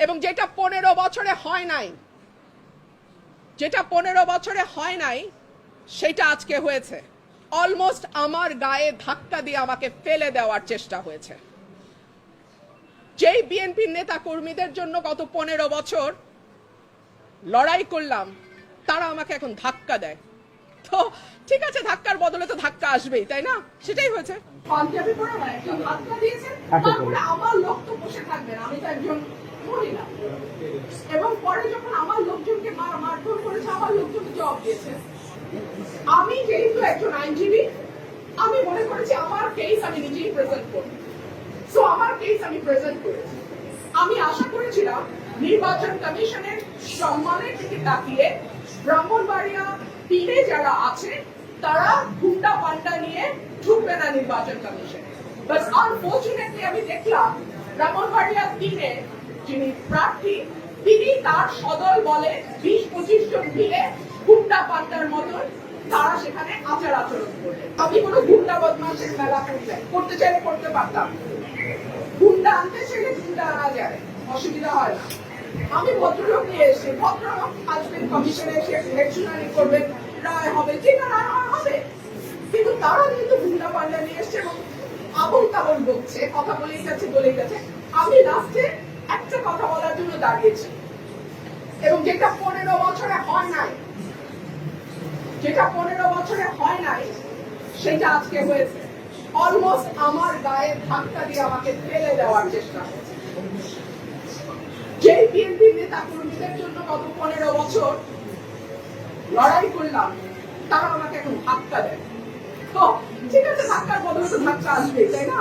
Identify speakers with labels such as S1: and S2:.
S1: এবং যেটা 15 বছরে হয় নাই, যেটা 15 বছরে হয় নাই সেটা আজকে হয়েছে। অলমোস্ট আমার গায়ে ধাক্কা দিয়ে আমাকে ফেলে দেওয়ার চেষ্টা হয়েছে। যেই বিএনপির নেতা কর্মীদের জন্য গত 15 বছর লড়াই করলাম, তারা আমাকে এখন ধাক্কা দেয়। তো ঠিক আছে, ধাক্কার বদলে তো ধাক্কা আসবেই, তাই না? সেটাই হয়েছে। পাঞ্জাবি পরে একজন ধাক্কা দিয়েছেন, তারপরে আমার লোক তো বসে থাকবেন, আমি তো একজন মহিলা। এবং পরে যখন আমার লোকজনকে মারধর করেছে, আমার লোকজনকে জবাব দিয়েছে। আমি যেহেতু একজন আইনজীবী, আমি মনে করেছি আমার কেস আমি নিজেই প্রেজেন্ট করব। সো আমার কেস আমি প্রেজেন্ট করেছি। আমি আশা করেছিলাম নির্বাচন কমিশনের সম্মানের দিকে তাকিয়ে ব্রাহ্মণবাড়িয়া 3-এ যারা আছে তারা গুন্ডা পান্ডা নিয়ে ঢুকবে না নির্বাচন কমিশনে। বাট আনফরচুনেটলি আমি দেখলাম ব্রাহ্মণবাড়িয়া 3-এ যিনি প্রার্থী, তিনি তার সদল বলে 20-25 জন মিলে গুন্ডা পান্ডার মতন তারা সেখানে আচার আচরণ করলেন। আমি কোনো গুন্ডা বদমাশের মেলা করতে চাইলে করতে পারতাম, গুন্ডা আনতে চাইলে গুন্ডা আনা যায়, অসুবিধা হয় না। আমি ভদ্রলোক নিয়ে এসে, ভদ্রলোক আসবেন কমিশনে এসে শুনানি করবেন, রায় হবে, যেটা রায় হবে। কিন্তু তারা কিন্তু গুন্ডা পান্ডা নিয়ে এসছে এবং আবল তাবল বকছে, কথা বলেই গেছে। আমি লাস্টে একটা কথা বলার জন্য দাঁড়িয়েছি, এবং যেটা 15 বছরে হয় নাই, যেটা 15 বছরে হয় নাই সেটা আজকে হয়েছে। অলমোস্ট আমার গায়ে ধাক্কা দিয়ে আমাকে ফেলে দেওয়ার চেষ্টা হয়েছে। যে বিএনপির নেতা কর্মীদের জন্য গত 15 বছর লড়াই করলাম, তারা আমাকে এখন ধাক্কা দেয়। তো ঠিক আছে, ধাক্কার বদলে তো ধাক্কা আসবে, তাই না?